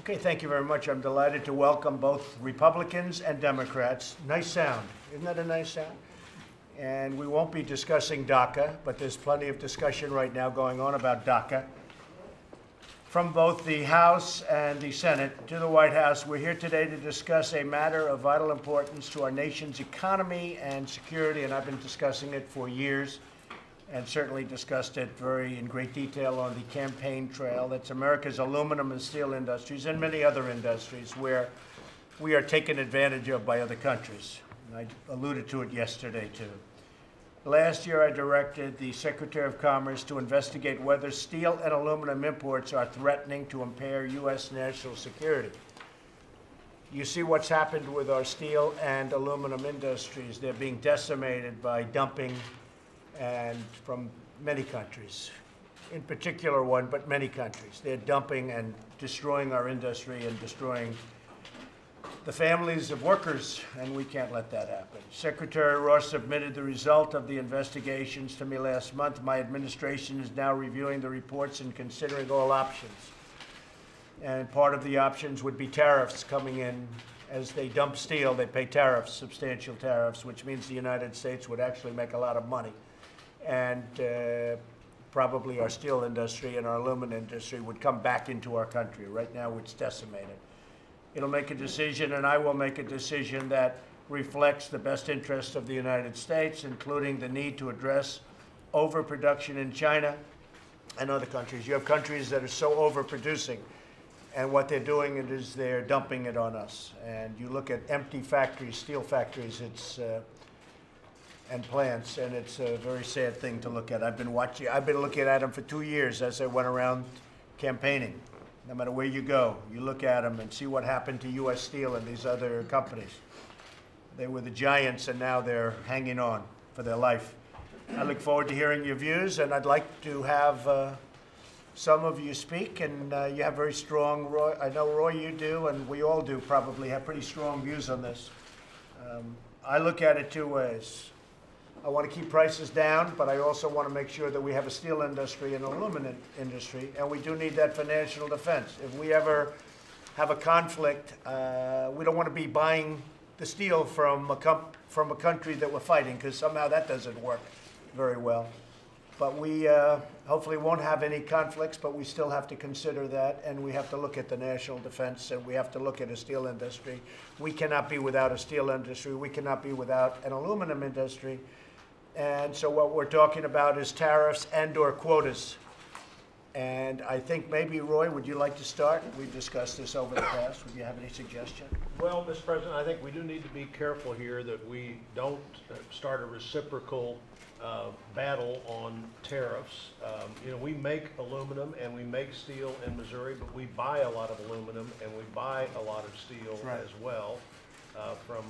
Okay, thank you very much. I'm delighted to welcome both Republicans and Democrats. Nice sound. Isn't that a nice sound? And we won't be discussing DACA, but there's plenty of discussion right now going on about DACA. From both the House and the Senate to the White House, we're here today to discuss a matter of vital importance to our nation's economy and security, and I've been discussing it for years and certainly discussed it in great detail on the campaign trail. That's America's aluminum and steel industries and many other industries where we are taken advantage of by other countries. And I alluded to it yesterday, too. Last year, I directed the Secretary of Commerce to investigate whether steel and aluminum imports are threatening to impair U.S. national security. You see what's happened with our steel and aluminum industries. They're being decimated by dumping and from many countries, in particular one, but many countries. They're dumping and destroying our industry and destroying the families of workers, and we can't let that happen. Secretary Ross submitted the result of the investigations to me last month. My administration is now reviewing the reports and considering all options. And part of the options would be tariffs coming in. As they dump steel, they pay tariffs, substantial tariffs, which means the United States would actually make a lot of money. And probably our steel industry and our aluminum industry would come back into our country. Right now, it's decimated. It'll make a decision, and I will make a decision that reflects the best interests of the United States, including the need to address overproduction in China and other countries. You have countries that are so overproducing, and what they're doing is they're dumping it on us. And you look at empty factories, steel factories, and plants, and it's a very sad thing to look at. I've been looking at them for 2 years as I went around campaigning. No matter where you go, you look at them and see what happened to U.S. Steel and these other companies. They were the giants, and now they're hanging on for their life. I look forward to hearing your views, and I'd like to have some of you speak, and you have very strong, Roy, I know, Roy, you do, and we all do probably have pretty strong views on this. I look at it two ways. I want to keep prices down, but I also want to make sure that we have a steel industry and aluminum industry, and we do need that for national defense. If we ever have a conflict, we don't want to be buying the steel from a country that we're fighting, because somehow that doesn't work very well. But we hopefully won't have any conflicts, but we still have to consider that, and we have to look at the national defense, and we have to look at a steel industry. We cannot be without a steel industry. We cannot be without an aluminum industry. And so what we're talking about is tariffs and/or quotas. And I think maybe, Roy, would you like to start? We've discussed this over the past. Would you have any suggestion? Well, Mr. President, I think we do need to be careful here that we don't start a reciprocal battle on tariffs. We make aluminum and we make steel in Missouri, but we buy a lot of aluminum and we buy a lot of steel as well, from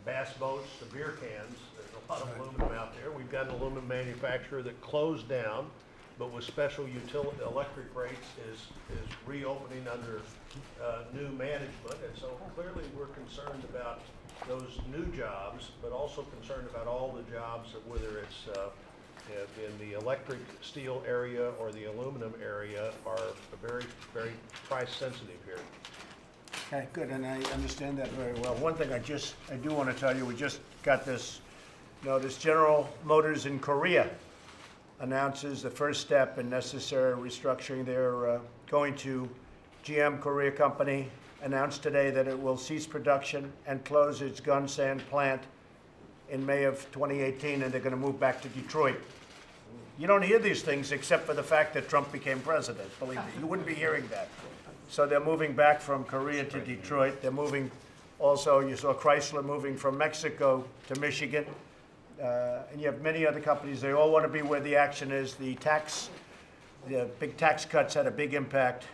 bass boats to beer cans. There's a lot of aluminum out there. We've got an aluminum manufacturer that closed down, but with special utility electric rates is reopening under new management. And so clearly we're concerned about those new jobs, but also concerned about all the jobs, whether it's in the electric steel area or the aluminum area, are very, very price sensitive here. Okay, good, and I understand that very well. One thing I do want to tell you, we just got this notice. General Motors in Korea announces the first step in necessary restructuring. They're going to GM Korea Company, announced today that it will cease production and close its Gunsan plant in May of 2018, and they're going to move back to Detroit. You don't hear these things except for the fact that Trump became president, believe me. You wouldn't be hearing that. So they're moving back from Korea to Detroit. They're moving also, you saw Chrysler moving from Mexico to Michigan. And you have many other companies. They all want to be where the action is. The big tax cuts had a big impact.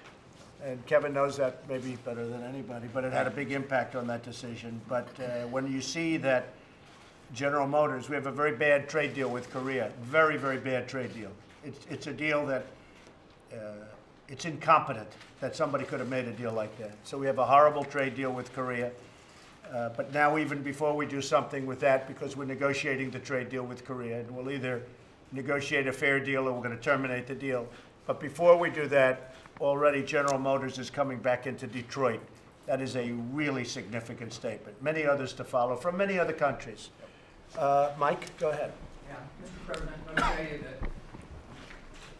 And Kevin knows that maybe better than anybody, but it had a big impact on that decision. But when you see that General Motors, we have a very bad trade deal with Korea, very, very bad trade deal. It's a deal that it's incompetent that somebody could have made a deal like that. So we have a horrible trade deal with Korea. But now even before we do something with that, because we're negotiating the trade deal with Korea, and we'll either negotiate a fair deal or we're going to terminate the deal. But before we do that, already General Motors is coming back into Detroit. That is a really significant statement. Many others to follow from many other countries. Mike, go ahead. Yeah, Mr. President, let me tell you that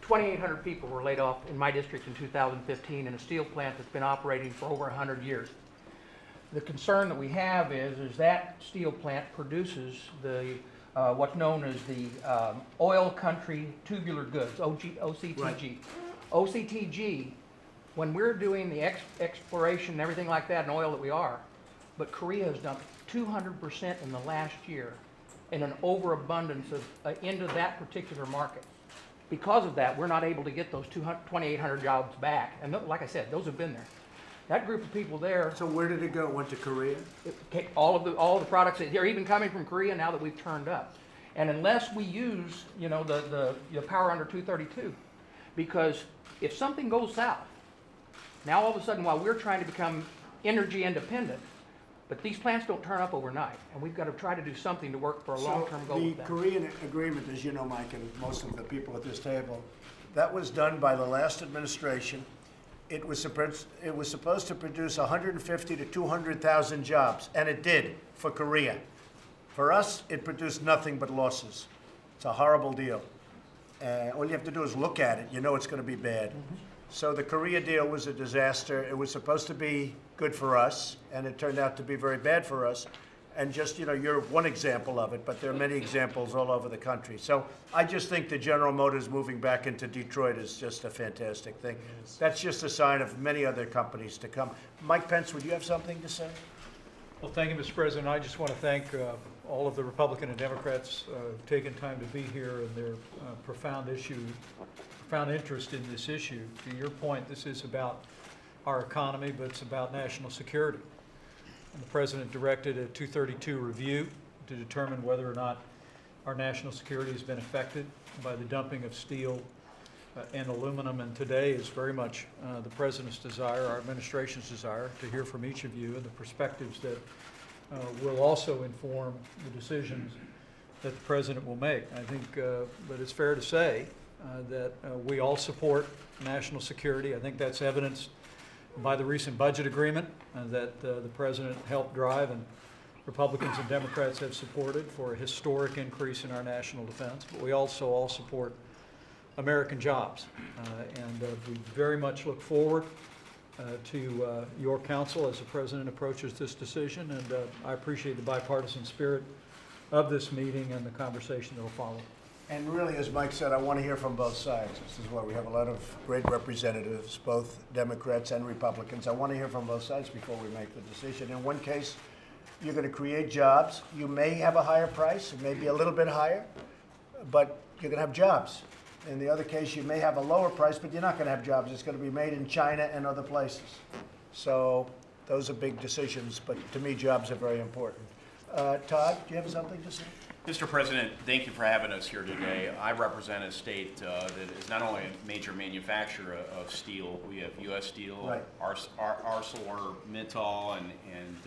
2,800 people were laid off in my district in 2015 in a steel plant that's been operating for over 100 years. The concern that we have is that steel plant produces the what's known as the oil country tubular goods, OCTG. Right. OCTG, when we're doing the exploration and everything like that in oil that we are, but Korea has dumped 200% in the last year in an overabundance of into that particular market. Because of that, we're not able to get those 2,800 jobs back. And like I said, those have been there. That group of people there, So where did it go? It went to Korea? all of the products that are even coming from Korea now that we've turned up. And unless we use, you know, the power under 232, because if something goes south, now all of a sudden while we're trying to become energy independent, but these plants don't turn up overnight, and we've got to try to do something to work for a long-term goal with The that. Korean agreement, as you know, Mike, and most of the people at this table, that was done by the last administration. It was supposed to produce 150 to 200,000 jobs, and it did for Korea. For us, it produced nothing but losses. It's a horrible deal. All you have to do is look at it. You know it's going to be bad. So the Korea deal was a disaster. It was supposed to be good for us, and it turned out to be very bad for us. And just, you know, you're one example of it, but there are many examples all over the country. So I just think the General Motors moving back into Detroit is just a fantastic thing. That's just a sign of many other companies to come. Mike Pence, would you have something to say? Well, thank you, Mr. President. I just want to thank all of the Republican and Democrats who've taken time to be here and their profound interest in this issue. To your point, this is about our economy, but it's about national security. And the President directed a 232 review to determine whether or not our national security has been affected by the dumping of steel and aluminum. And today is very much the President's desire, our administration's desire, to hear from each of you and the perspectives that will also inform the decisions that the President will make. I think that it's fair to say that we all support national security. I think that's evidenced by the recent budget agreement that the President helped drive and Republicans and Democrats have supported for a historic increase in our national defense. But we also all support American jobs. And we very much look forward to your counsel as the President approaches this decision. And I appreciate the bipartisan spirit of this meeting and the conversation that will follow. And really, as Mike said, I want to hear from both sides. This is why we have a lot of great representatives, both Democrats and Republicans. I want to hear from both sides before we make the decision. In one case, you're going to create jobs. You may have a higher price, it may be a little bit higher, but you're going to have jobs. In the other case, you may have a lower price, but you're not going to have jobs. It's going to be made in China and other places. So those are big decisions, but to me, jobs are very important. Todd, do you have something to say? Mr. President, thank you for having us here today. I represent a state that is not only a major manufacturer of steel. We have U.S. Steel, Right. ArcelorMittal, and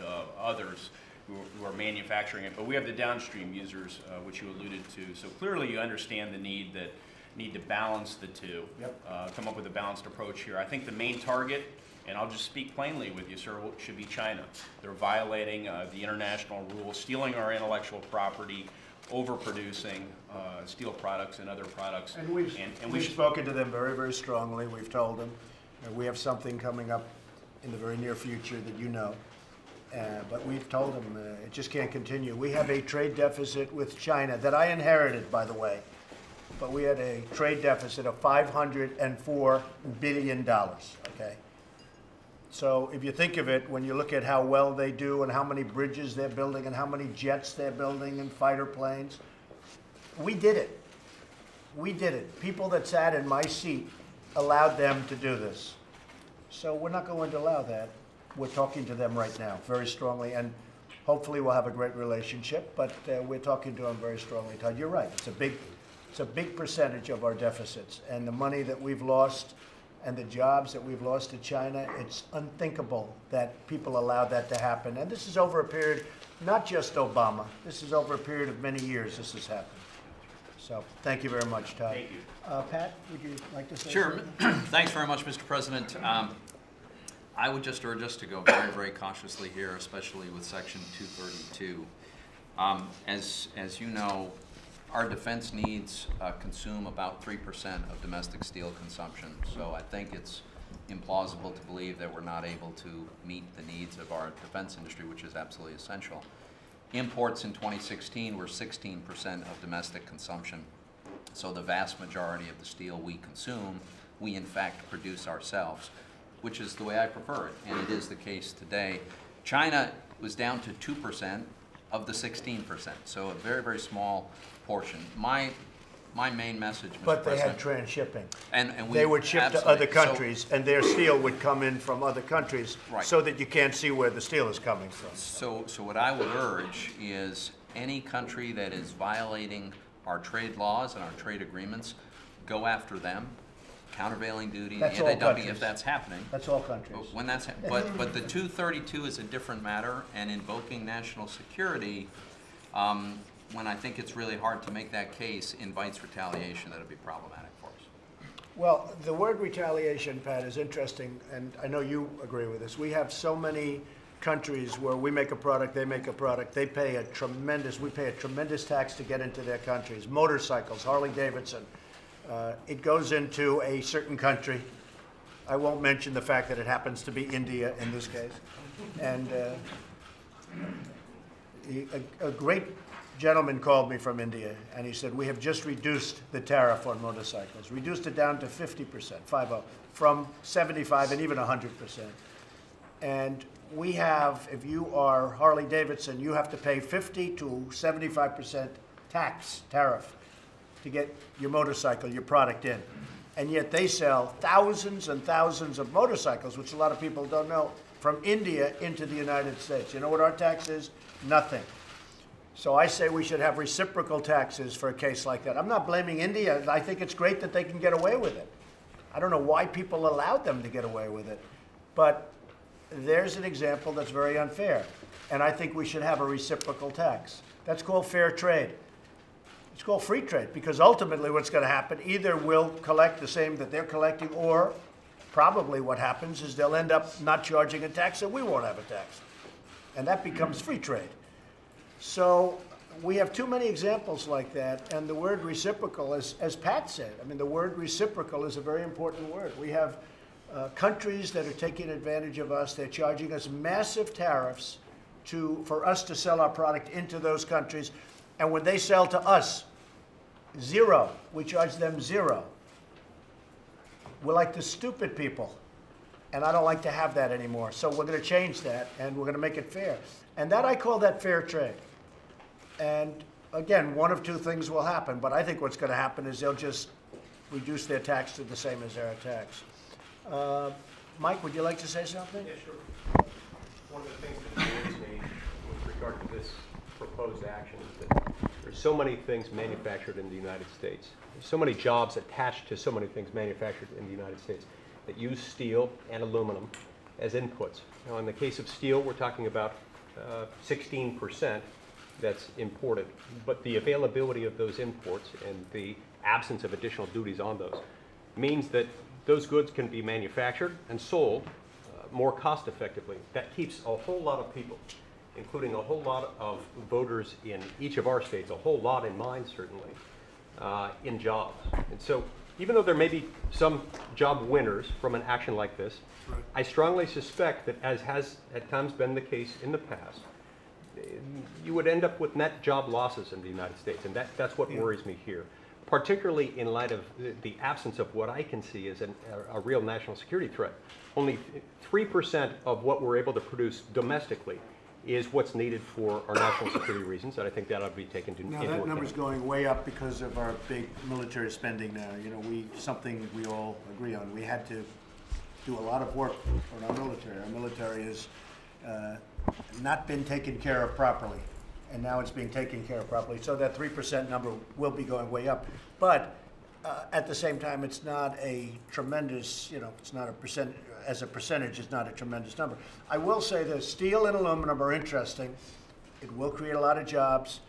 others who are manufacturing it. But we have the downstream users, which you alluded to. So clearly, you understand the need to balance the two. Yep. Come up with a balanced approach here. I think the main target, and I'll just speak plainly with you, sir, should be China. They're violating the international rules, stealing our intellectual property, overproducing steel products and other products. And we've spoken to them very, very strongly. We've told them we have something coming up in the very near future that you know. But we've told them it just can't continue. We have a trade deficit with China that I inherited, by the way. But we had a trade deficit of $504 billion, okay? So if you think of it, when you look at how well they do and how many bridges they're building and how many jets they're building and fighter planes, we did it. We did it. People that sat in my seat allowed them to do this. So we're not going to allow that. We're talking to them right now very strongly, and hopefully we'll have a great relationship, but we're talking to them very strongly. Todd, you're right. It's a big percentage of our deficits, and the money that we've lost and the jobs that we've lost to China, it's unthinkable that people allowed that to happen. And this is over a period, not just Obama, this is over a period of many years this has happened. So thank you very much, Todd. Thank you. Pat, would you like to say Sure. something? Thanks very much, Mr. President. I would just urge us to go very, very cautiously here, especially with Section 232. As you know, our defense needs consume about 3% of domestic steel consumption. So I think it's implausible to believe that we're not able to meet the needs of our defense industry, which is absolutely essential. Imports in 2016 were 16% of domestic consumption. So the vast majority of the steel we consume, we in fact produce ourselves, which is the way I prefer it, and it is the case today. China was down to 2% of the 16%, so a very, very small portion. My main message, Mr. But they President, had transshipping. and we They would ship to absolutely- other countries, and their steel would come in from other countries, Right. so that you can't see where the steel is coming from. So what I would urge is any country that is violating our trade laws and our trade agreements, go after them. Countervailing duty, That's all anti-dumping, if countries. that's happening. That's all countries. When that's, but the 232 is a different matter, and invoking national security, when I think it's really hard to make that case, invites retaliation that'll be problematic for us. Well, the word retaliation, Pat, is interesting, and I know you agree with this. We have so many countries where we make a product, they make a product, we pay a tremendous tax to get into their countries. Motorcycles, Harley Davidson, it goes into a certain country. I won't mention the fact that it happens to be India in this case. And a great gentleman called me from India, and he said, we have just reduced the tariff on motorcycles, reduced it down to 50%, 50, from 75 and even 100%. And we have, if you are Harley Davidson, you have to pay 50 to 75% tariff to get your motorcycle, your product in. And yet they sell thousands and thousands of motorcycles, which a lot of people don't know, from India into the United States. You know what our tax is? Nothing. So I say we should have reciprocal taxes for a case like that. I'm not blaming India. I think it's great that they can get away with it. I don't know why people allowed them to get away with it. But there's an example that's very unfair. And I think we should have a reciprocal tax. That's called fair trade. It's called free trade, because ultimately what's going to happen, either we'll collect the same that they're collecting, or probably what happens is they'll end up not charging a tax and we won't have a tax. And that becomes free trade. So we have too many examples like that, and the word reciprocal, as Pat said, I mean, the word reciprocal is a very important word. We have countries that are taking advantage of us. They're charging us massive tariffs for us to sell our product into those countries, and when they sell to us, zero. We charge them zero. We're like the stupid people, and I don't like to have that anymore. So we're going to change that, and we're going to make it fair. And that, I call that fair trade. And again, one of two things will happen, but I think what's going to happen is they'll just reduce their tax to the same as our tax. Mike, would you like to say something? Yeah, sure. One of the things that annoys me with regard to this proposed action is that there's so many things manufactured in the United States. There's so many jobs attached to so many things manufactured in the United States that use steel and aluminum as inputs. Now, in the case of steel, we're talking about 16% that's imported, but the availability of those imports and the absence of additional duties on those means that those goods can be manufactured and sold more cost effectively. That keeps a whole lot of people, including a whole lot of voters in each of our states, a whole lot in mine certainly, in jobs. And so even though there may be some job winners from an action like this, right, I strongly suspect that, as has at times been the case in the past, you would end up with net job losses in the United States, and that's what worries me here, particularly in light of the absence of what I can see as a real national security threat. Only 3% of what we're able to produce domestically is what's needed for our national security reasons, and I think that ought to be taken into account. Now, that number's going way up because of our big military spending now. You know, something we all agree on. We had to do a lot of work on our military. Our military has not been taken care of properly, and now it's being taken care of properly. So that 3% number will be going way up. But at the same time, it's not a tremendous, it's not a percent, as a percentage, it's not a tremendous number. I will say that steel and aluminum are interesting. It will create a lot of jobs.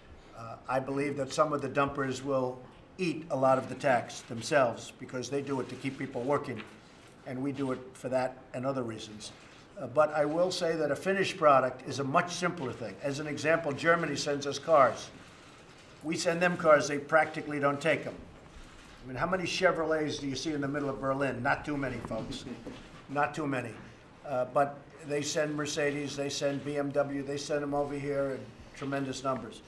I believe that some of the dumpers will eat a lot of the tax themselves because they do it to keep people working, and we do it for that and other reasons. But I will say that a finished product is a much simpler thing. As an example, Germany sends us cars. We send them cars, they practically don't take them. I mean, how many Chevrolets do you see in the middle of Berlin? Not too many, folks. Not too many. But they send Mercedes, they send BMW, they send them over here in tremendous numbers.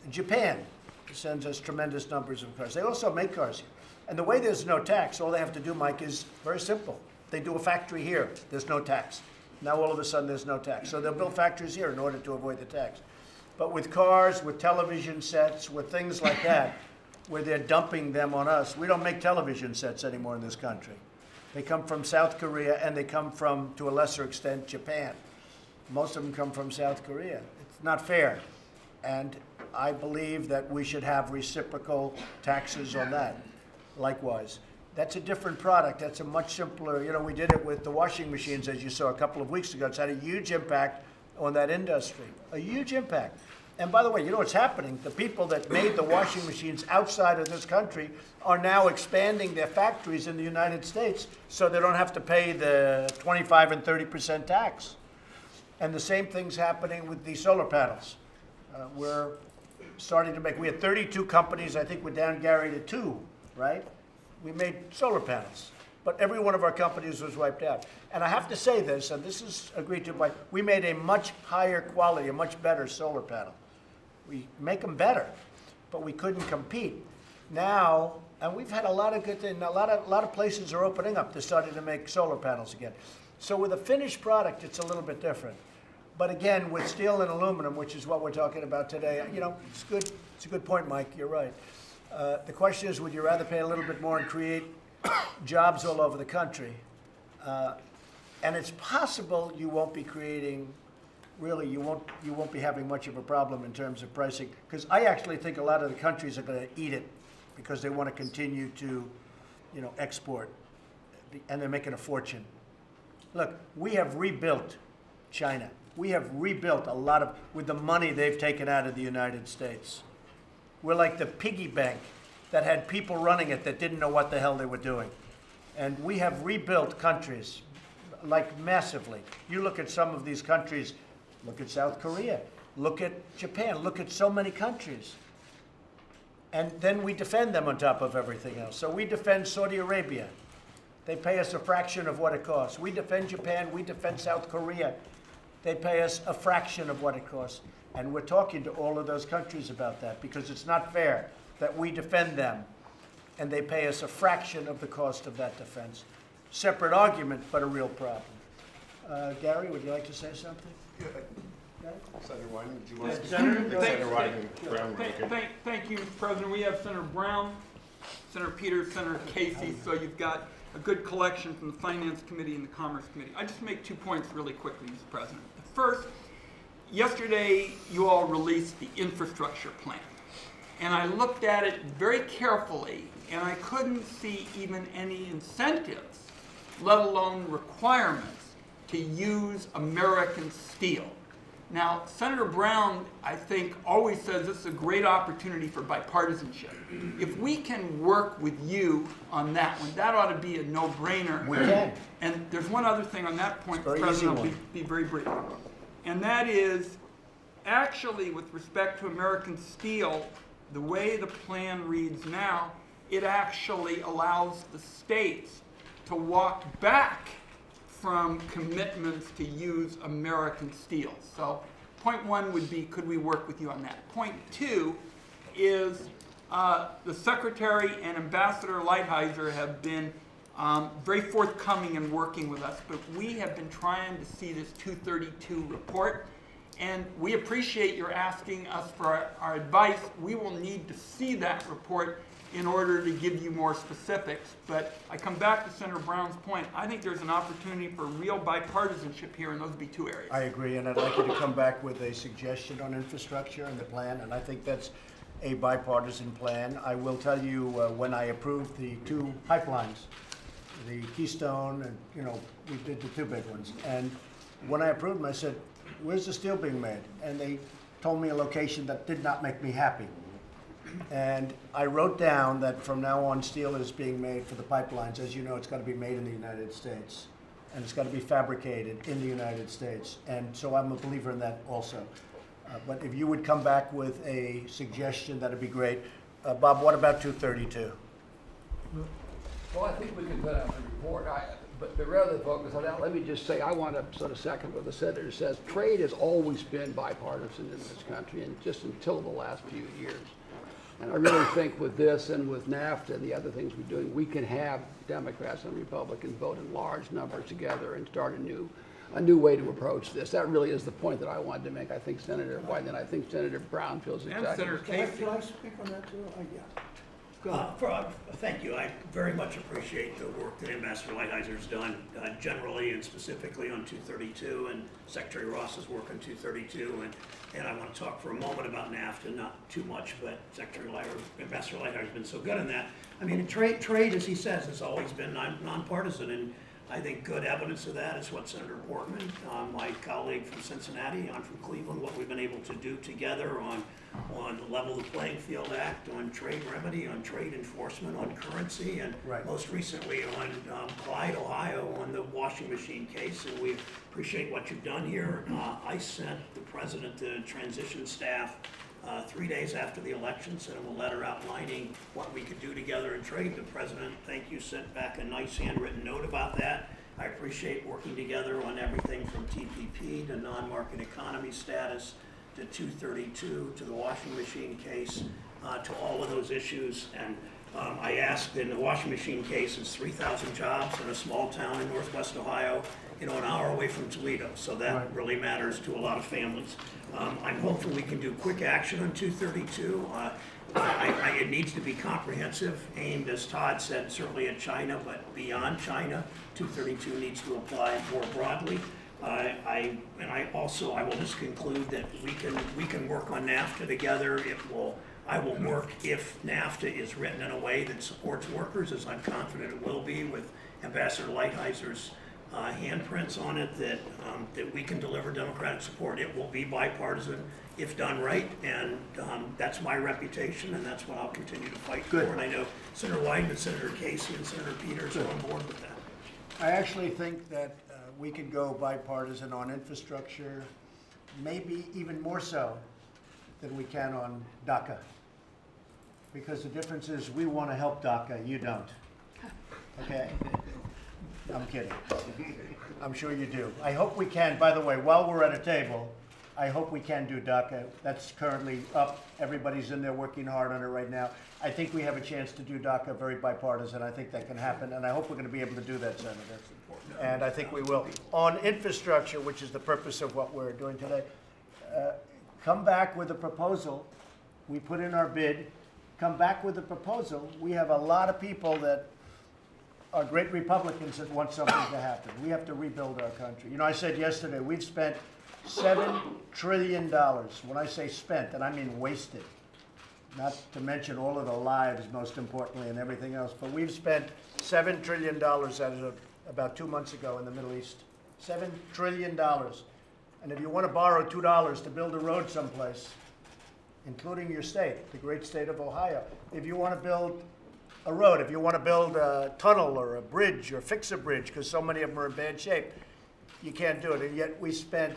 Japan sends us tremendous numbers of cars. They also make cars here. And the way there's no tax, all they have to do, Mike, is very simple. They do a factory here, there's no tax. Now all of a sudden there's no tax. So they'll build factories here in order to avoid the tax. But with cars, with television sets, with things like that, where they're dumping them on us, we don't make television sets anymore in this country. They come from South Korea, and they come from, to a lesser extent, Japan. Most of them come from South Korea. It's not fair. And I believe that we should have reciprocal taxes on that. Likewise. That's a different product. That's a much simpler, you know, we did it with the washing machines, as you saw a couple of weeks ago. It's had a huge impact on that industry, a huge impact. And by the way, you know what's happening? The people that made the washing machines outside of this country are now expanding their factories in the United States so they don't have to pay the 25 and 30% tax. And the same thing's happening with the solar panels. We're starting to make, we had 32 companies, I think we're down, Gary, to 2, right? We made solar panels, but every one of our companies was wiped out. And I have to say this, and this is agreed to by, we made a much higher quality, a much better solar panel. We make them better, but we couldn't compete. Now, and we've had a lot of good things, a lot of places are opening up. They're starting to make solar panels again. So with a finished product, it's a little bit different. But again, with steel and aluminum, which is what we're talking about today, you know, it's good. It's a good point, Mike. You're right. The question is, would you rather pay a little bit more and create jobs all over the country? And it's possible you won't be creating, really, you won't be having much of a problem in terms of pricing, because I actually think a lot of the countries are going to eat it because they want to continue to, you know, export, and they're making a fortune. Look, we have rebuilt China. We have rebuilt a lot of, with the money they've taken out of the United States. We're like the piggy bank that had people running it that didn't know what the hell they were doing. And we have rebuilt countries, like massively. You look at some of these countries, look at South Korea, look at Japan, look at so many countries. And then we defend them on top of everything else. So we defend Saudi Arabia. They pay us a fraction of what it costs. We defend Japan, we defend South Korea. They pay us a fraction of what it costs. And we're talking to all of those countries about that, because it's not fair that we defend them and they pay us a fraction of the cost of that defense. Separate argument, but a real problem. Gary, would you like to say something? Yeah. Senator Wyden, would you want to speak? Senator Wyden. Thank you, Mr. President. We have Senator Brown, Senator Peters, Senator Casey, so you've got a good collection from the Finance Committee and the Commerce Committee. I just make 2 points really quickly, Mr. President. The first, yesterday you all released the infrastructure plan, and I looked at it very carefully, and I couldn't see even any incentives, let alone requirements, to use American steel. Now, Senator Brown, I think, always says this is a great opportunity for bipartisanship. If we can work with you on that one, that ought to be a no-brainer. We can. And there's one other thing on that point, Very President, easy I'll one. be very brief. And that is, actually, with respect to American steel, the way the plan reads now, it actually allows the states to walk back from commitments to use American steel. So point 1 would be, could we work with you on that? Point 2 is the Secretary and Ambassador Lighthizer have been very forthcoming in working with us, but we have been trying to see this 232 report, and we appreciate your asking us for our advice. We will need to see that report in order to give you more specifics. But I come back to Senator Brown's point. I think there's an opportunity for real bipartisanship here, and those would be 2 areas. I agree, and I'd like you to come back with a suggestion on infrastructure and the plan, and I think that's a bipartisan plan. I will tell you, when I approved the 2 pipelines, the Keystone, and, you know, we did the 2 big ones, and when I approved them, I said, where's the steel being made? And they told me a location that did not make me happy. And I wrote down that from now on, steel is being made for the pipelines. As you know, it's got to be made in the United States, and it's got to be fabricated in the United States. And so I'm a believer in that also. But if you would come back with a suggestion, that'd be great. Bob, what about 232? Well, I think we can put out a report, but rather than focus on that, let me just say, I want to sort of second what the senator says. Trade has always been bipartisan in this country, and just until the last few years. And I really think with this and with NAFTA and the other things we're doing, we can have Democrats and Republicans vote in large numbers together and start a new way to approach this. That really is the point that I wanted to make. I think Senator White and I think Senator Brown feels exactly. And Senator Casey. Can I speak on that too? Yeah. Thank you. I very much appreciate the work that Ambassador Lighthizer has done generally and specifically on 232 and Secretary Ross's work on 232. And I want to talk for a moment about NAFTA, not too much, but Ambassador Lighthizer has been so good in that. I mean, trade, as he says, has always been nonpartisan, and I think good evidence of that is what Senator Portman, my colleague from Cincinnati, I'm from Cleveland, what we've been able to do together on the Level the Playing Field Act, on trade remedy, on trade enforcement, on currency, and most recently on Clyde, Ohio, on the washing machine case. And we appreciate what you've done here. I sent the president the transition staff 3 days after the election, sent him a letter outlining what we could do together in trade. The president, thank you, sent back a nice handwritten note about that. I appreciate working together on everything from TPP to non-market economy status to 232 to the washing machine case, to all of those issues. And I asked, in the washing machine case, it's 3,000 jobs in a small town in Northwest Ohio, an hour away from Toledo. So that really matters to a lot of families. I'm hopeful we can do quick action on 232. It needs to be comprehensive, aimed, as Todd said, certainly at China, but beyond China. 232 needs to apply more broadly. I will just conclude that we can work on NAFTA together. I will work if NAFTA is written in a way that supports workers, as I'm confident it will be, with Ambassador Lighthizer's handprints on it, that we can deliver Democratic support. It will be bipartisan if done right, and that's my reputation, and that's what I'll continue to fight for. And I know Senator Wyden and Senator Casey and Senator Peters are on board with that. I actually think that we can go bipartisan on infrastructure, maybe even more so than we can on DACA. Because the difference is we want to help DACA, you don't. Okay? I'm kidding. I'm sure you do. I hope we can, by the way, while we're at a table, I hope we can do DACA. That's currently up. Everybody's in there working hard on it right now. I think we have a chance to do DACA very bipartisan. I think that can happen, and I hope we're going to be able to do that, Senator. And I think we will. On infrastructure, which is the purpose of what we're doing today, come back with a proposal. We put in our bid. Come back with a proposal. We have a lot of people that are great Republicans that want something to happen. We have to rebuild our country. You know, I said yesterday, we've spent $7 trillion. When I say spent, and I mean wasted. Not to mention all of the lives, most importantly, and everything else. But we've spent $7 trillion as of about 2 months ago in the Middle East. $7 trillion. And if you want to borrow $2 to build a road someplace, including your state, the great state of Ohio, if you want to build a road, if you want to build a tunnel or a bridge or fix a bridge, because so many of them are in bad shape, you can't do it. And yet we spent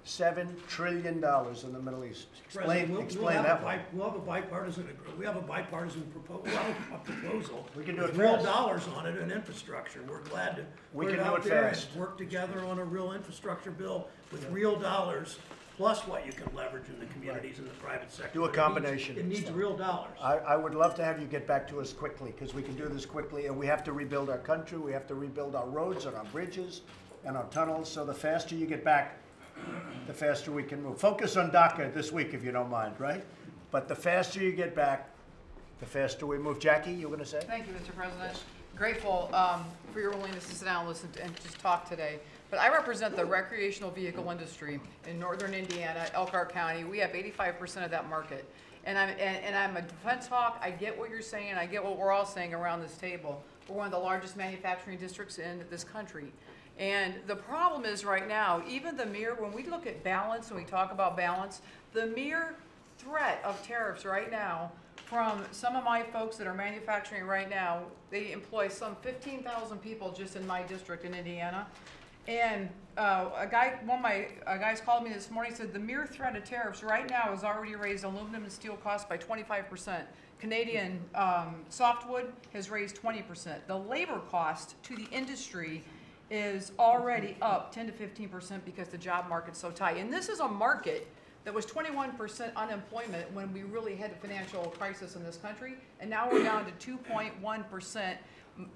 $7 trillion in the Middle East. Explain that one. We'll have a bipartisan proposal. We'll have a proposal. We can do it with real fast. dollars on it and infrastructure. We're glad to We can put it do out it there fast. and work together on a real infrastructure bill with real dollars, plus what you can leverage in the communities and the private sector. Do a combination. It needs real dollars. I would love to have you get back to us quickly, because we can do this quickly, and we have to rebuild our country. We have to rebuild our roads and our bridges and our tunnels. So the faster you get back, the faster we can move. Focus on DACA this week, if you don't mind, right? But the faster you get back, the faster we move. Jackie, you were going to say? Thank you, Mr. President. Grateful for your willingness to sit down and listen and just talk today. But I represent the recreational vehicle industry in northern Indiana, Elkhart County. We have 85% of that market. And I'm a defense hawk. I get what you're saying. I get what we're all saying around this table. We're one of the largest manufacturing districts in this country. And the problem is right now, even when we look at balance, when we talk about balance, the mere threat of tariffs right now from some of my folks that are manufacturing right now. They employ some 15,000 people just in my district in Indiana. And one of my guys called me this morning, said the mere threat of tariffs right now has already raised aluminum and steel costs by 25%. Canadian softwood has raised 20%. The labor cost to the industry is already up 10 to 15% because the job market's so tight. And this is a market that was 21% unemployment when we really had a financial crisis in this country, and now we're down to 2.1%.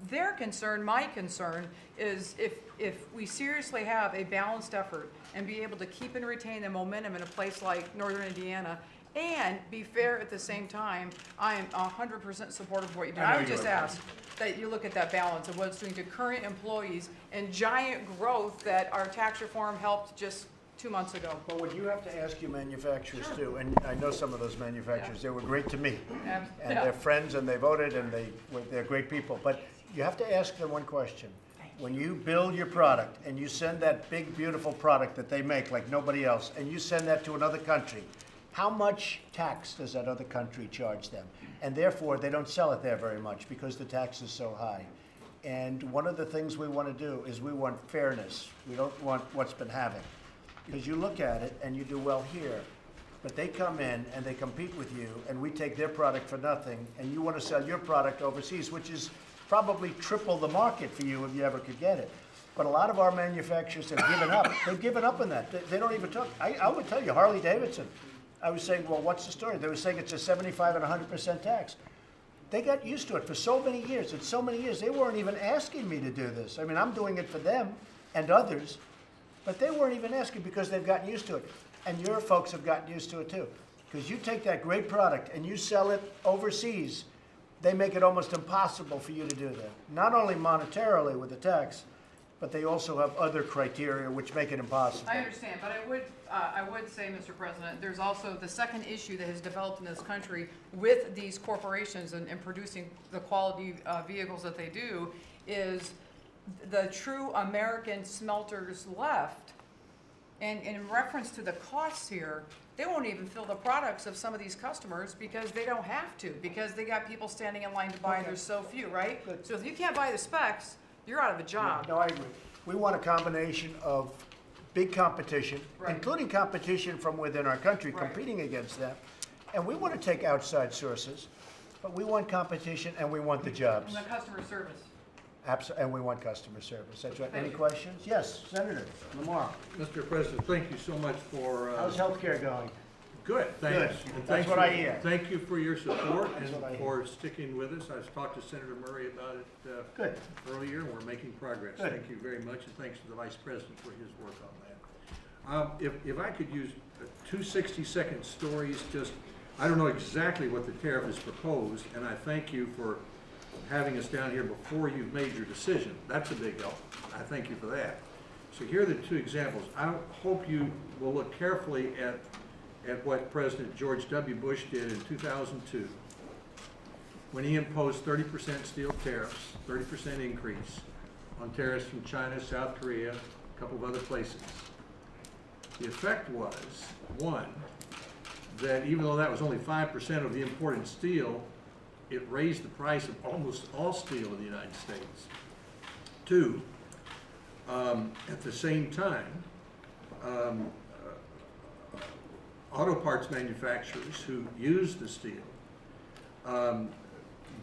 Their concern, my concern, is if we seriously have a balanced effort and be able to keep and retain the momentum in a place like Northern Indiana, and be fair at the same time, I am 100% supportive of what you do. I would just ask that you look at that balance of what it's doing to current employees and giant growth that our tax reform helped just 2 months ago. But what you have to ask your manufacturers too, and I know some of those manufacturers, they were great to me. And they're friends and they voted and they're great people. But you have to ask them one question. When you build your product and you send that big, beautiful product that they make like nobody else, and you send that to another country, how much tax does that other country charge them? And therefore, they don't sell it there very much because the tax is so high. And one of the things we want to do is we want fairness. We don't want what's been happening. Because you look at it and you do well here, but they come in and they compete with you and we take their product for nothing, and you want to sell your product overseas, which is probably triple the market for you if you ever could get it. But a lot of our manufacturers have given up. They've given up on that. They don't even talk. I would tell you, Harley Davidson. I was saying, well, what's the story? They were saying it's a 75 and 100% tax. They got used to it for so many years. And so many years, they weren't even asking me to do this. I mean, I'm doing it for them and others, but they weren't even asking because they've gotten used to it. And your folks have gotten used to it too. Because you take that great product and you sell it overseas, they make it almost impossible for you to do that. Not only monetarily with the tax, but they also have other criteria which make it impossible. I understand, but I would say, Mr. President, there's also the second issue that has developed in this country with these corporations and producing the quality vehicles that they do is the true American smelters left. And in reference to the costs here, they won't even fill the products of some of these customers because they don't have to, because they got people standing in line to buy, and there's so few, right? Good. So if you can't buy the specs, you're out of a job. No, I agree. We want a combination of big competition, Right. including competition from within our country, Right. competing against them. And we want to take outside sources, but we want competition and we want the jobs. And the customer service. And we want customer service. That's right. Thank Any you. questions? Yes, Senator Lamar. Mr. President, thank you so much for. How's healthcare going? Good, thanks. Good. And That's thank what you- I hear. Thank you for your support That's what I and hear. for sticking with us. I've talked to Senator Murray about it Good. earlier, and we're making progress. Good. Thank you very much, and thanks to the Vice President for his work on that. If I could use two 60-second stories, just, I don't know exactly what the tariff is proposed, and I thank you for having us down here before you've made your decision. That's a big help. I thank you for that. So here are the two examples. I hope you will look carefully at what President George W. Bush did in 2002 when he imposed 30% steel tariffs, 30% increase on tariffs from China, South Korea, a couple of other places. The effect was, one, that even though that was only 5% of the imported steel, it raised the price of almost all steel in the United States. Two, at the same time, auto parts manufacturers who use the steel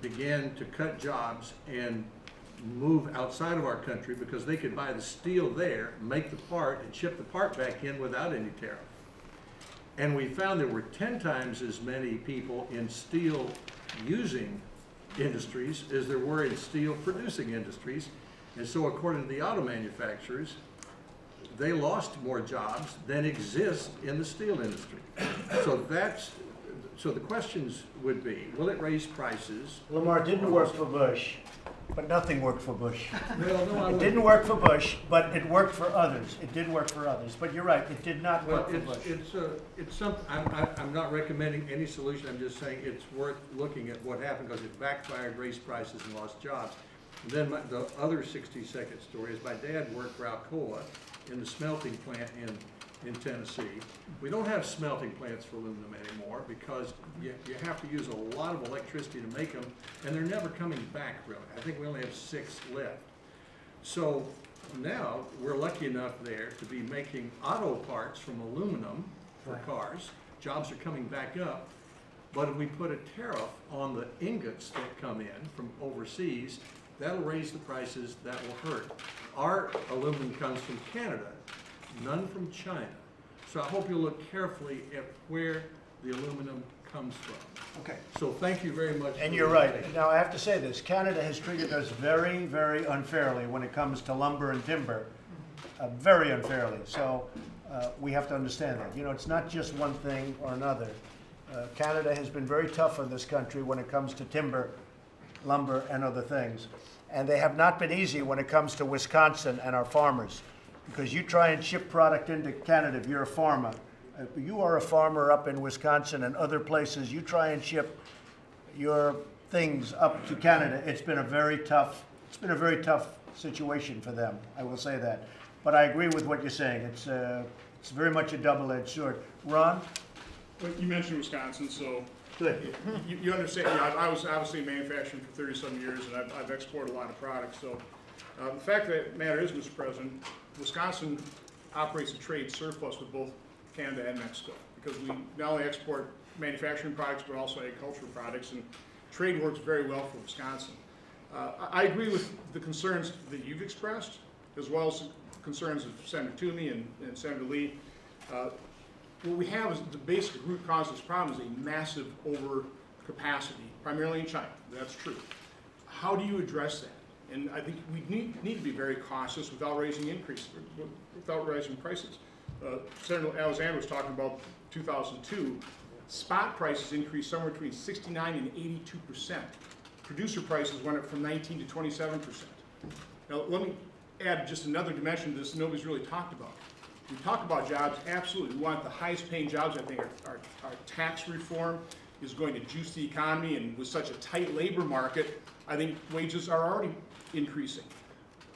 began to cut jobs and move outside of our country because they could buy the steel there, make the part, and ship the part back in without any tariff. And we found there were 10 times as many people in steel using industries as there were in steel producing industries. And so according to the auto manufacturers, they lost more jobs than exist in the steel industry. So the questions would be, will it raise prices? Lamar, it didn't work for Bush, but nothing worked for Bush. Well, no, It didn't work for Bush, but it worked for others. It did work for others. But you're right, it did not work for Bush. It's something, I'm not recommending any solution, I'm just saying it's worth looking at what happened because it backfired, raised prices, and lost jobs. And then the other 60-second story is my dad worked for Alcoa in the smelting plant in in Tennessee. We don't have smelting plants for aluminum anymore because you have to use a lot of electricity to make them, and they're never coming back really. I think we only have 6 left. So now we're lucky enough there to be making auto parts from aluminum for cars. Jobs are coming back up. But if we put a tariff on the ingots that come in from overseas, that'll raise the prices, that will hurt. Our aluminum comes from Canada, none from China. So I hope you'll look carefully at where the aluminum comes from. Okay. So thank you very much. And you're right. Now, I have to say this. Canada has treated us very, very unfairly when it comes to lumber and timber. Very unfairly. So we have to understand that. You know, it's not just one thing or another. Canada has been very tough on this country when it comes to timber, lumber, and other things. And they have not been easy when it comes to Wisconsin and our farmers. Because you try and ship product into Canada if you're a farmer. If you are a farmer up in Wisconsin and other places, you try and ship your things up to Canada, it's been a very tough situation for them, I will say that. But I agree with what you're saying. It's very much a double-edged sword. Ron? Well, you mentioned Wisconsin, so Good. you understand. You know, I was obviously in manufacturing for 30-some years, and I've exported a lot of products. So the fact of the matter is, Mr. President, Wisconsin operates a trade surplus with both Canada and Mexico because we not only export manufacturing products but also agricultural products, and trade works very well for Wisconsin. I agree with the concerns that you've expressed, as well as concerns of Senator Toomey and Senator Lee. What we have is the basic root cause of this problem is a massive overcapacity, primarily in China. That's true. How do you address that? And I think we need to be very cautious without raising prices. Senator Alexander was talking about 2002. Spot prices increased somewhere between 69 and 82%. Producer prices went up from 19 to 27%. Now, let me add just another dimension to this nobody's really talked about. We talk about jobs, absolutely. We want the highest paying jobs. I think our tax reform is going to juice the economy, and with such a tight labor market, I think wages are already increasing.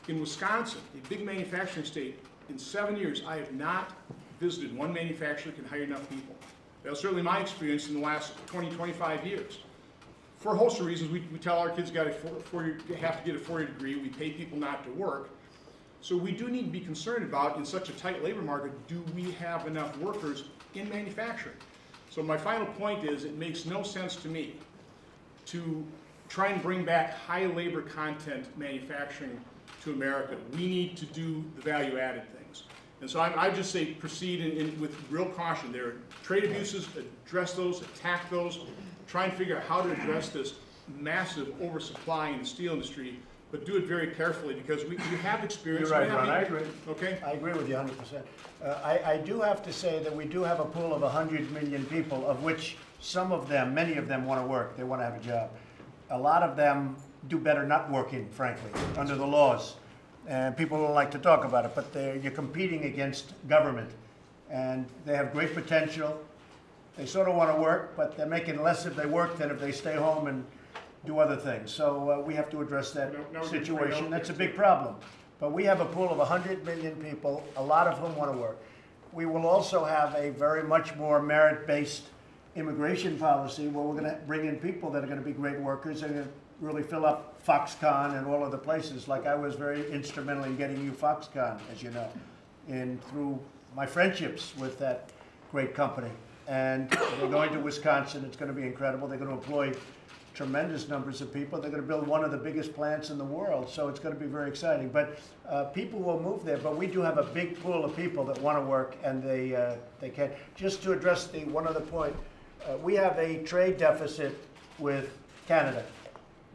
In Wisconsin, a big manufacturing state, in 7 years, I have not visited one manufacturer that can hire enough people. That was certainly my experience in the last 20, 25 years. For a host of reasons, we tell our kids have to get a 4-year degree. We pay people not to work. So we do need to be concerned about, in such a tight labor market, do we have enough workers in manufacturing? So my final point is, it makes no sense to me to try and bring back high labor content manufacturing to America. We need to do the value-added things. And so I just say proceed with real caution. There are trade abuses, address those, attack those, try and figure out how to address this massive oversupply in the steel industry, but do it very carefully because we have experience. You're right, Ron, I agree. Okay? I agree with you 100%. I do have to say that we do have a pool of 100 million people, of which some of them, many of them want to work. They want to have a job. A lot of them do better not working, frankly, under the laws. And people don't like to talk about it, but you're competing against government. And they have great potential. They sort of want to work, but they're making less if they work than if they stay home and do other things. So we have to address that situation. That's a big problem. But we have a pool of 100 million people, a lot of whom want to work. We will also have a very much more merit-based immigration policy where we're going to bring in people that are going to be great workers and going to really fill up Foxconn and all other places. Like I was very instrumental in getting you Foxconn, as you know, through my friendships with that great company. And they're going to Wisconsin. It's going to be incredible. They're going to employ tremendous numbers of people. They're going to build one of the biggest plants in the world, so it's going to be very exciting. But people will move there, but we do have a big pool of people that want to work, and they can. Just to address the one other point, we have a trade deficit with Canada.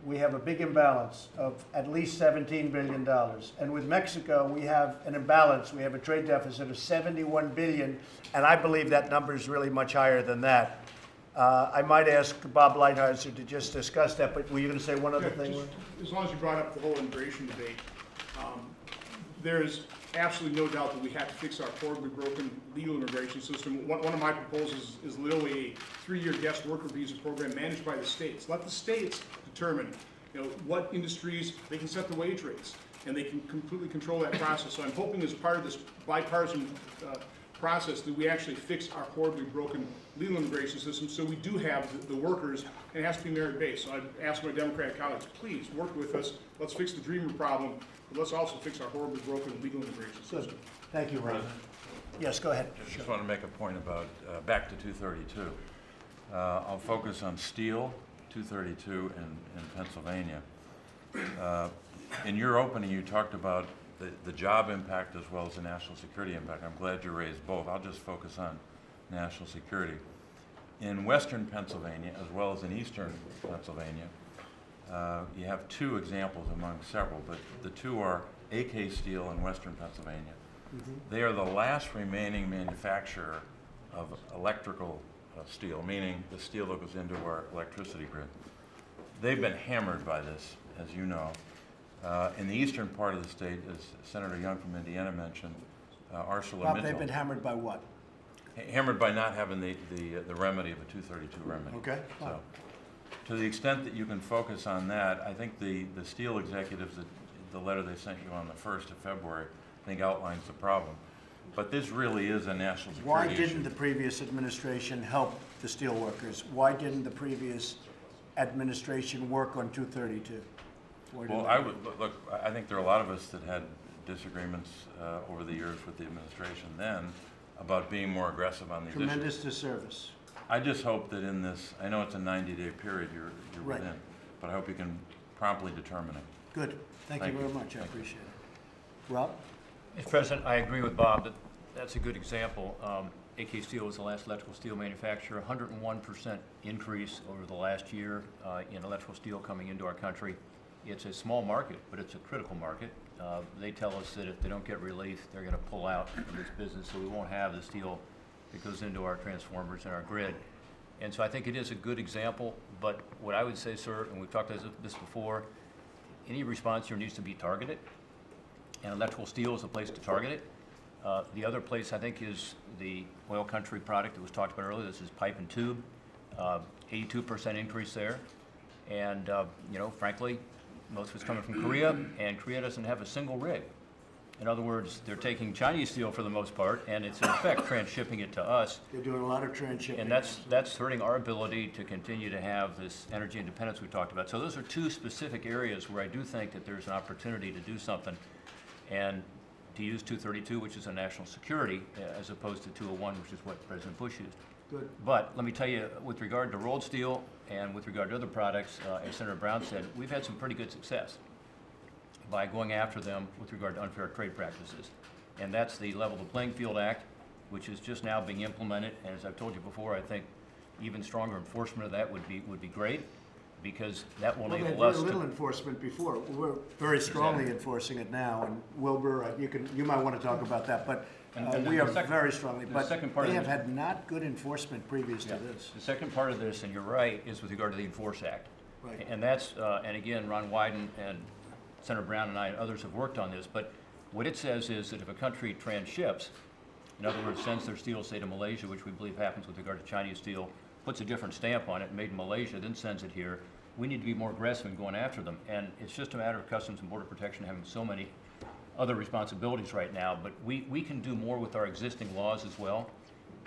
We have a big imbalance of at least $17 billion. And with Mexico, we have an imbalance. We have a trade deficit of $71 billion, and I believe that number is really much higher than that. I might ask Bob Lighthizer to just discuss that, but were you going to say one other thing? Just, as long as you brought up the whole immigration debate, there is absolutely no doubt that we have to fix our horribly broken legal immigration system. One of my proposals is literally a 3-year guest worker visa program managed by the states. Let the states determine, what industries they can set the wage rates, and they can completely control that process. So I'm hoping as part of this bipartisan process that we actually fix our horribly broken legal immigration system so we do have the workers, and it has to be merit-based. So I'd ask my Democratic colleagues, please work with us. Let's fix the dreamer problem, but let's also fix our horribly broken legal immigration system. Good. Thank you, Ron. Yes, go ahead. Just want to make a point about, back to 232. I'll focus on steel, 232 in Pennsylvania. In your opening, you talked about the job impact as well as the national security impact. I'm glad you raised both. I'll just focus on national security. In western Pennsylvania, as well as in eastern Pennsylvania, you have two examples among several, but the two are AK Steel in western Pennsylvania. They are the last remaining manufacturer of electrical steel, meaning the steel that goes into our electricity grid. They've been hammered by this, as you know. In the eastern part of the state, as Senator Young from Indiana mentioned, ArcelorMittal. Bob, they've been hammered by what? Hammered by not having the remedy of a 232 remedy. Okay. So, to the extent that you can focus on that, I think the steel executives, the letter they sent you on the 1st of February, I think outlines the problem. But this really is a national security Why issue. didn't the previous administration help the steel workers? Why didn't the previous administration work on 232? Well, I think there are a lot of us that had disagreements over the years with the administration then about being more aggressive on these issues. Tremendous disservice. I just hope that in this, I know it's a 90-day period you're Right. within, but I hope you can promptly determine it. Good. Thank you very much. I appreciate it. Rob? Mr. President, I agree with Bob that that's a good example. AK Steel was the last electrical steel manufacturer, 101% increase over the last year in electrical steel coming into our country. It's a small market, but it's a critical market. They tell us that if they don't get relief, they're going to pull out of this business, so we won't have the steel that goes into our transformers and our grid. And so I think it is a good example, but what I would say, sir, and we've talked about this before, any response here needs to be targeted, and electrical steel is a place to target it. The other place, I think, is the oil country product that was talked about earlier. This is pipe and tube, 82% increase there. And, you know, frankly, most of it's coming from Korea, and Korea doesn't have a single rig. In other words, they're taking Chinese steel for the most part, and it's in effect transshipping it to us. They're doing a lot of transshipping. And that's hurting our ability to continue to have this energy independence we talked about. So those are two specific areas where I do think that there's an opportunity to do something, and to use 232, which is a national security, as opposed to 201, which is what President Bush used. Good. But let me tell you, with regard to rolled steel and with regard to other products, as Senator Brown said, we've had some pretty good success by going after them with regard to unfair trade practices. And that's the Level the Playing Field Act, which is just now being implemented. And as I've told you before, I think even stronger enforcement of that would be great, because that will enable us to... Very little enforcement before. We're very strongly enforcing it now. And Wilbur, you might want to talk about that, but we are very strongly. But they have had not good enforcement previous to this. The second part of this, and you're right, is with regard to the Enforce Act. Right. And that's, and again, Ron Wyden and Senator Brown and I and others have worked on this, but what it says is that if a country transships, in other words, sends their steel, say, to Malaysia, which we believe happens with regard to Chinese steel, puts a different stamp on it, made in Malaysia, then sends it here, we need to be more aggressive in going after them. And it's just a matter of Customs and Border Protection having so many other responsibilities right now, but we can do more with our existing laws as well.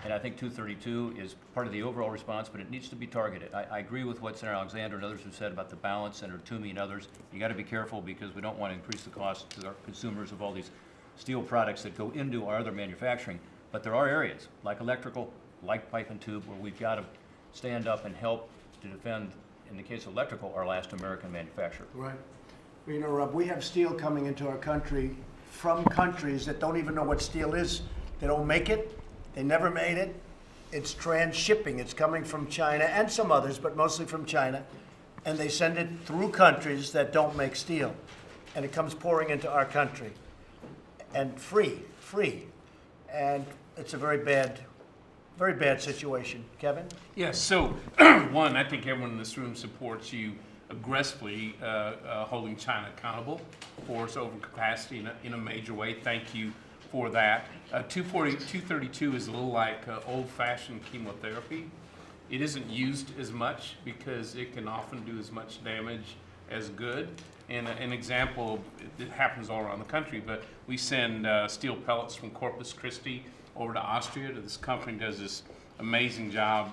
And I think 232 is part of the overall response, but it needs to be targeted. I agree with what Senator Alexander and others have said about the balance, Senator Toomey and others. You got to be careful because we don't want to increase the cost to our consumers of all these steel products that go into our other manufacturing. But there are areas, like electrical, like pipe and tube, where we've got to stand up and help to defend, in the case of electrical, our last American manufacturer. Right. Well, you know, Rob, we have steel coming into our country from countries that don't even know what steel is. They don't make it. They never made it. It's transshipping. It's coming from China and some others, but mostly from China. And they send it through countries that don't make steel. And it comes pouring into our country. And free. And it's a very bad situation. Kevin? Yes, so one, I think everyone in this room supports you aggressively holding China accountable for its overcapacity in a major way. Thank you for that. 232 is a little like old-fashioned chemotherapy. It isn't used as much because it can often do as much damage as good. And an example, it happens all around the country, but we send steel pellets from Corpus Christi over to Austria to this company does this amazing job,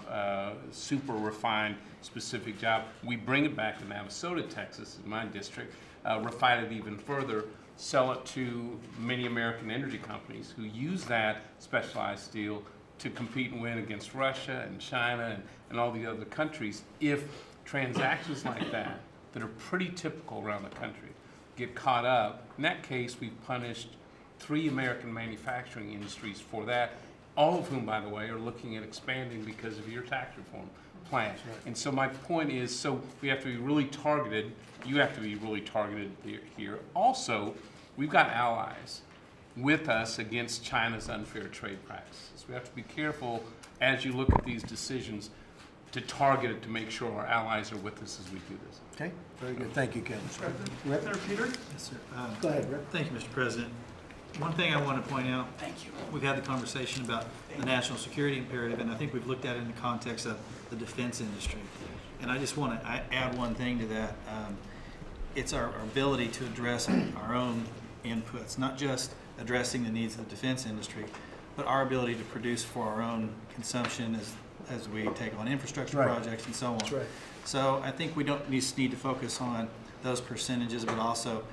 super refined, specific job. We bring it back to Navasota, Texas, in my district, refine it even further, sell it to many American energy companies who use that specialized steel to compete and win against Russia and China and all the other countries. If transactions like that are pretty typical around the country get caught up, in that case we've punished 3 American manufacturing industries for that, all of whom, by the way, are looking at expanding because of your tax reform plan. Right. And so my point is, so we have to be really targeted. You have to be really targeted here. Also, we've got allies with us against China's unfair trade practices. We have to be careful as you look at these decisions to target it to make sure our allies are with us as we do this. Okay, very good. Thank you, Ken. Senator Peter? Yes, sir. Go ahead, Rick. Thank you, Mr. President. One thing I want to point out, we've had the conversation about the national security imperative, and I think we've looked at it in the context of the defense industry. And I just want to add one thing to that. It's our ability to address our own inputs, not just addressing the needs of the defense industry, but our ability to produce for our own consumption as we take on infrastructure projects and so on. That's right. So I think we don't just need to focus on those percentages, but also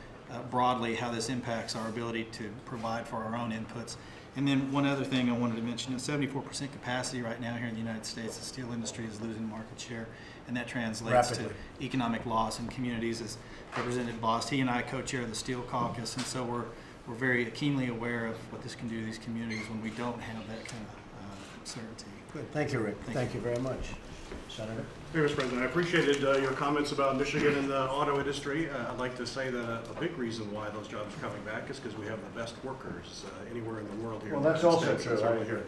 broadly how this impacts our ability to provide for our own inputs. And then one other thing I wanted to mention is 74% capacity right now here in the United States. The steel industry is losing market share, and that translates to economic loss in communities. As Representative Bost, he and I co-chair the Steel Caucus, and so we're very keenly aware of what this can do to these communities when we don't have that kind of certainty. Good. Thank you, Rick. Thank you very much. Senator? Mr. President, I appreciated your comments about Michigan and the auto industry. I'd like to say that a big reason why those jobs are coming back is because we have the best workers anywhere in the world here. Well, that's also true.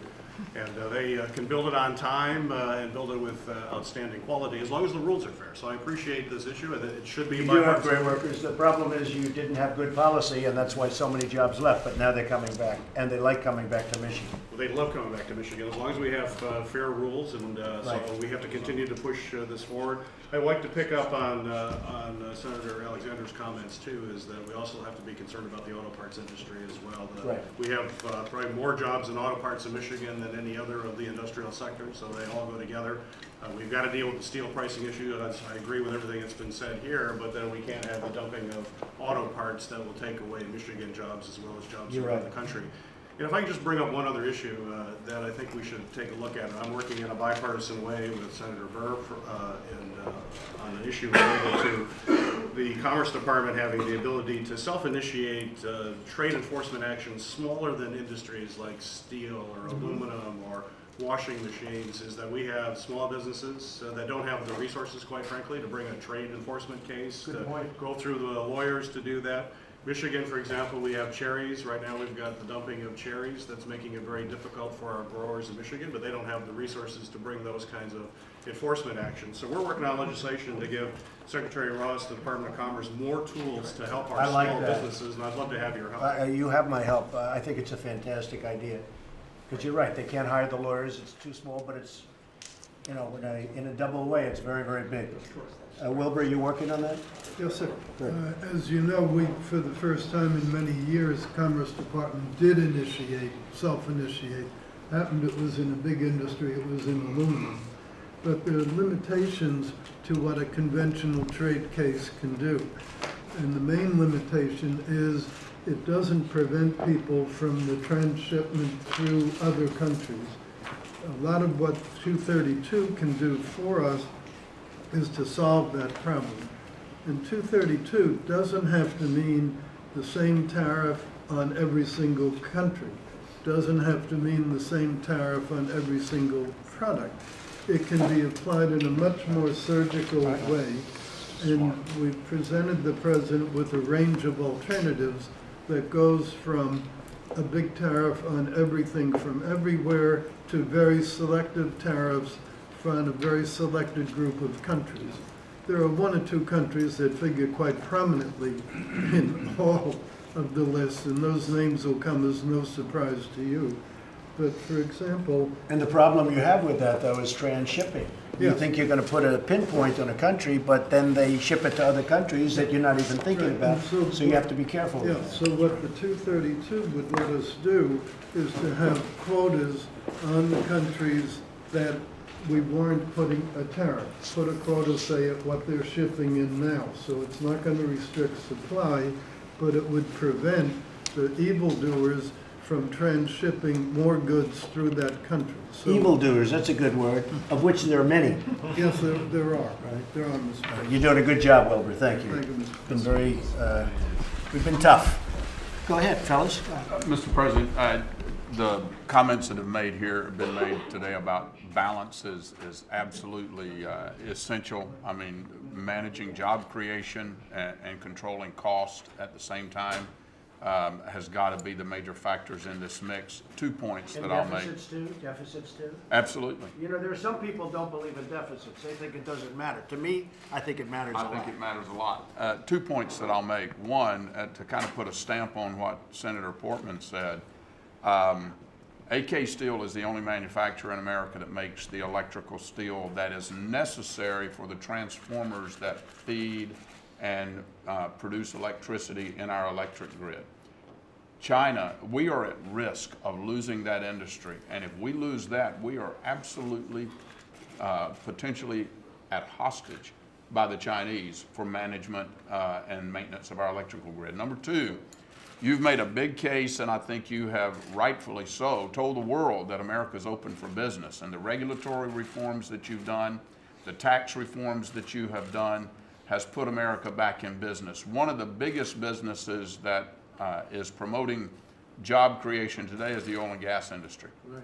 And they can build it on time and build it with outstanding quality as long as the rules are fair. So I appreciate this issue. It should be. You do have great workers. The problem is you didn't have good policy, and that's why so many jobs left. But now they're coming back, and they like coming back to Michigan. Well, they love coming back to Michigan as long as we have fair rules, and so we have to continue to push this forward. I'd like to pick up on Senator Alexander's comments too. Is that we also have to be concerned about the auto parts industry as well. We have probably more jobs in auto parts in Michigan than any other of the industrial sectors, so they all go together. We've got to deal with the steel pricing issue. I agree with everything that's been said here, but then we can't have the dumping of auto parts that will take away Michigan jobs as well as jobs around the country. And if I can just bring up one other issue that I think we should take a look at. I'm working in a bipartisan way with Senator Burr on an issue related to the Commerce Department having the ability to self-initiate trade enforcement actions smaller than industries like steel or aluminum or washing machines. Is that we have small businesses that don't have the resources, quite frankly, to bring a trade enforcement case, to go through the lawyers to do that. Michigan, for example, we have cherries. Right now we've got the dumping of cherries. That's making it very difficult for our growers in Michigan, but they don't have the resources to bring those kinds of enforcement actions. So we're working on legislation to give Secretary Ross, the Department of Commerce, more tools to help our small businesses, and I'd love to have your help. You have my help. I think it's a fantastic idea. Because you're right, they can't hire the lawyers. It's too small, but it's, you know, in a double way, it's very, very big. Wilbur, you working on that? Yes, sir. As you know, we, for the first time in many years, Commerce Department did self-initiate. Happened it was in a big industry, it was in aluminum. But there are limitations to what a conventional trade case can do. And the main limitation is it doesn't prevent people from the transshipment through other countries. A lot of what 232 can do for us is to solve that problem. And 232 doesn't have to mean the same tariff on every single country. Doesn't have to mean the same tariff on every single product. It can be applied in a much more surgical way. And we've presented the President with a range of alternatives that goes from a big tariff on everything from everywhere to very selective tariffs on a very selected group of countries. There are one or two countries that figure quite prominently in all of the list, and those names will come as no surprise to you. but for example, And the problem you have with that, though, is transshipping. You Yes. think you're gonna put a pinpoint on a country, but then they ship it to other countries that you're not even thinking Right, about, and so you have to be careful yeah, with that. so what the 232 would let us do is to have quotas on the countries that we weren't putting a tariff. Put a quota, say, at what they're shipping in now. So it's not going to restrict supply, but it would prevent the evildoers from transshipping more goods through that country. So, Evildoers, that's a good word, of which there are many. yes, there are. Right. There are, Mr. President. You're doing a good job, Wilbur, thank you. Thank you, Mr. Been very, we've been tough. Go ahead, fellas. Mr. President, the comments that have been made today about balance is absolutely essential. I mean, managing job creation and controlling cost at the same time has got to be the major factors in this mix. 2 points that I'll make. Deficits too? Absolutely. You know, there are some people don't believe in deficits. They think it doesn't matter. To me, I think it matters a lot. I think it matters a lot. 2 points that I'll make. One, to kind of put a stamp on what Senator Portman said, AK Steel is the only manufacturer in America that makes the electrical steel that is necessary for the transformers that feed and produce electricity in our electric grid. China, we are at risk of losing that industry, and if we lose that, we are absolutely potentially at hostage by the Chinese for management and maintenance of our electrical grid. Number two, you've made a big case, and I think you have rightfully so, told the world that America is open for business, and the regulatory reforms that you've done, the tax reforms that you have done, has put America back in business. One of the biggest businesses that is promoting job creation today is the oil and gas industry. Right.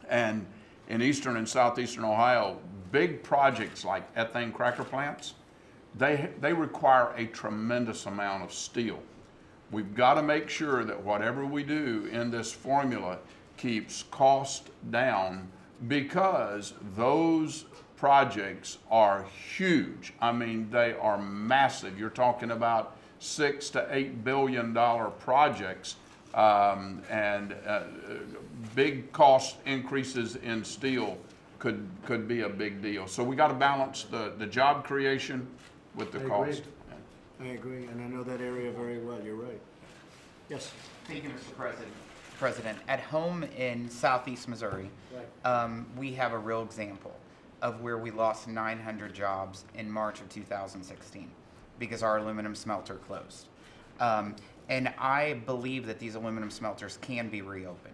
And in eastern and southeastern Ohio, big projects like ethane cracker plants, they require a tremendous amount of steel. We've got to make sure that whatever we do in this formula keeps cost down, because those projects are huge. I mean, they are massive. You're talking about $6 to $8 billion projects, and big cost increases in steel could be a big deal. So we got to balance the job creation with the cost. I agree, and I know that area very well. You're right. Yes. Thank you, Mr. President. At home in southeast Missouri, we have a real example of where we lost 900 jobs in March of 2016 because our aluminum smelter closed. And I believe that these aluminum smelters can be reopened.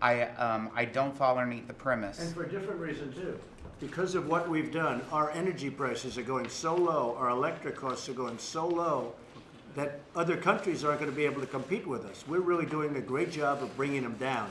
I don't fall underneath the premise. And for a different reason too. Because of what we've done, our energy prices are going so low, our electric costs are going so low, that other countries aren't going to be able to compete with us. We're really doing a great job of bringing them down.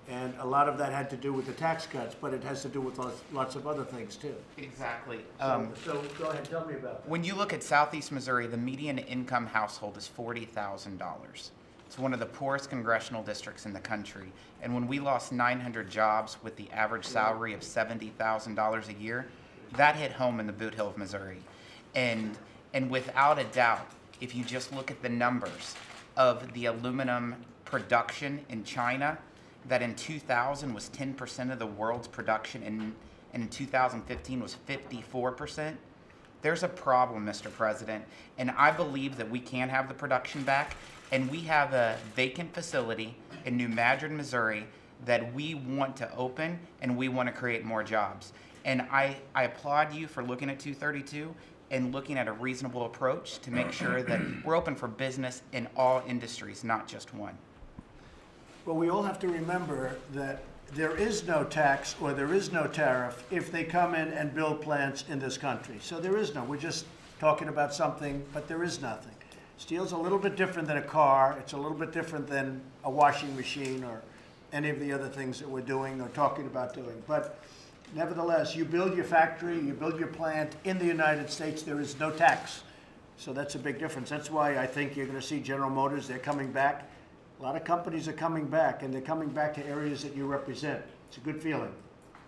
And a lot of that had to do with the tax cuts, but it has to do with lots of other things too. Exactly. So go ahead, tell me about that. When you look at southeast Missouri, the median income household is $40,000. It's one of the poorest congressional districts in the country. And when we lost 900 jobs with the average salary of $70,000 a year, that hit home in the Boot Hill of Missouri. And without a doubt, if you just look at the numbers of the aluminum production in China, that in 2000 was 10% of the world's production, and in 2015 was 54%. There's a problem, Mr. President, and I believe that we can have the production back, and we have a vacant facility in New Madrid, Missouri, that we want to open, and we want to create more jobs. And I applaud you for looking at 232 and looking at a reasonable approach to make sure that we're open for business in all industries, not just one. Well, we all have to remember that there is no tax or there is no tariff if they come in and build plants in this country. So there is no. We're just talking about something, but there is nothing. Steel's a little bit different than a car. It's a little bit different than a washing machine or any of the other things that we're doing or talking about doing. But nevertheless, you build your factory, you build your plant in the United States, there is no tax. So that's a big difference. That's why I think you're going to see General Motors, they're coming back. A lot of companies are coming back, and they're coming back to areas that you represent. It's a good feeling.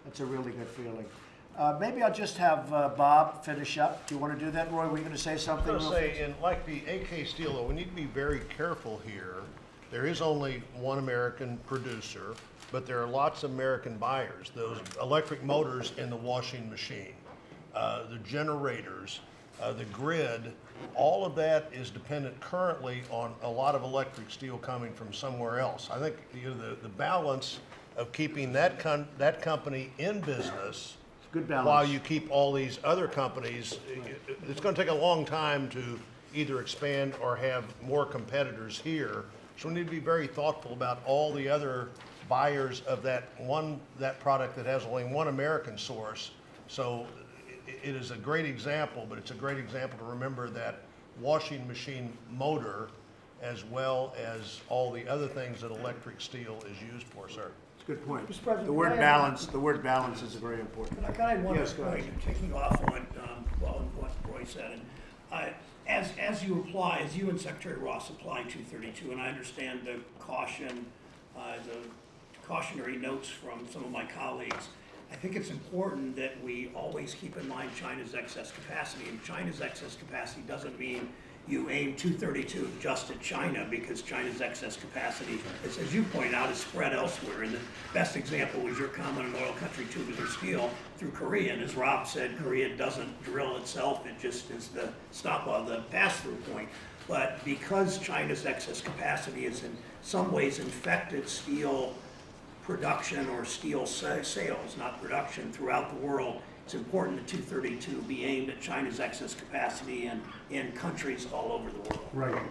That's a really good feeling. Maybe I'll just have Bob finish up. Do you want to do that, Roy? Were you going to say something? I was going to say, and like the AK Steel, though, we need to be very careful here there is only one American producer, but there are lots of American buyers. Those electric motors in the washing machine, the generators, the grid, all of that is dependent currently on a lot of electric steel coming from somewhere else. I think the balance of keeping that company in business Good balance. while you keep all these other companies, it's going to take a long time to either expand or have more competitors here. So we need to be very thoughtful about all the other buyers of that product that has only one American source. So it is a great example, but it's a great example to remember that washing machine motor as well as all the other things that electric steel is used for, sir. It's a good point. Mr. President, The word can I balance, the word balance is very important. Can I add one Yes, go point, ahead. taking off on what Roy said? And as you and Secretary Ross apply 232, and I understand the cautionary notes from some of my colleagues, I think it's important that we always keep in mind China's excess capacity. And China's excess capacity doesn't mean you aim 232 just at China, because China's excess capacity, as you point out, is spread elsewhere. And the best example was your comment on oil country tubular steel through Korea. And as Rob said, Korea doesn't drill itself, it just is the stop on the pass-through point. But because China's excess capacity is in some ways infected steel production or steel sales, not production, throughout the world, it's important that 232 be aimed at China's excess capacity and in countries all over the world. Right.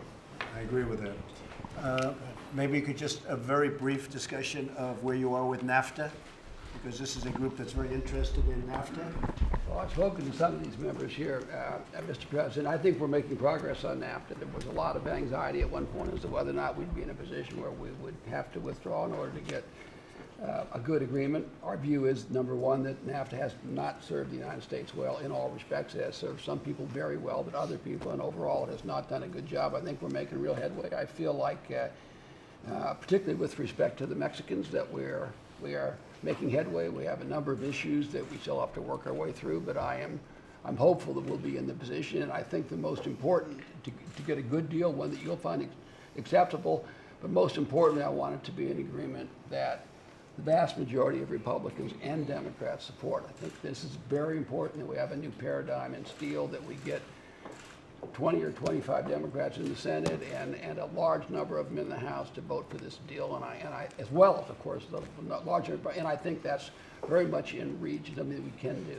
I agree with that. Maybe you could just a very brief discussion of where you are with NAFTA, because this is a group that's very interested in NAFTA. Well, I've spoken to some of these members here, Mr. President. I think we're making progress on NAFTA. There was a lot of anxiety at one point as to whether or not we'd be in a position where we would have to withdraw in order to get a good agreement. Our view is, number one, that NAFTA has not served the United States well in all respects. It has served some people very well, but other people, and overall it has not done a good job. I think we're making real headway. I feel like, particularly with respect to the Mexicans, that we are making headway. We have a number of issues that we still have to work our way through, but I'm hopeful that we'll be in the position, and I think the most important, to get a good deal, one that you'll find acceptable, but most importantly, I want it to be an agreement that the vast majority of Republicans and Democrats support. I think this is very important that we have a new paradigm in steel, that we get 20 or 25 Democrats in the Senate and a large number of them in the House to vote for this deal, and I as well as, of course, the larger, and I think that's very much in reach, something that we can do.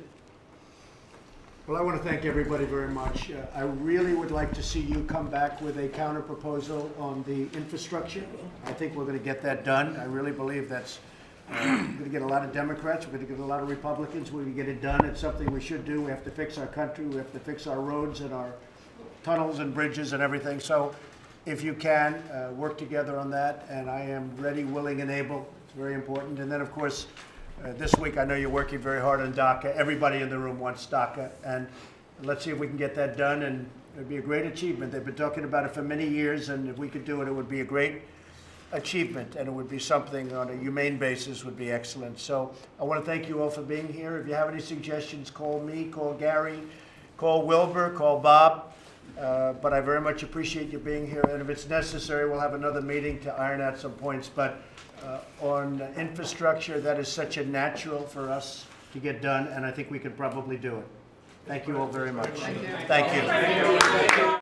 Well, I want to thank everybody very much. I really would like to see you come back with a counter proposal on the infrastructure. I think we're going to get that done. I really believe that's we're going to get a lot of Democrats, we're going to get a lot of Republicans, we're going to get it done. It's something we should do. We have to fix our country, we have to fix our roads and our tunnels and bridges and everything. So if you can, work together on that, and I am ready, willing, and able. It's very important. And then, of course, this week I know you're working very hard on DACA. Everybody in the room wants DACA, and let's see if we can get that done, and it would be a great achievement. They've been talking about it for many years, and if we could do it, it would be a great achievement, and it would be something on a humane basis would be excellent. So I want to thank you all for being here. If you have any suggestions, call me, call Gary, call Wilbur, call Bob. But I very much appreciate you being here, and if it's necessary, we'll have another meeting to iron out some points. But on infrastructure, that is such a natural for us to get done, and I think we could probably do it. Thank you all very much. Thank you.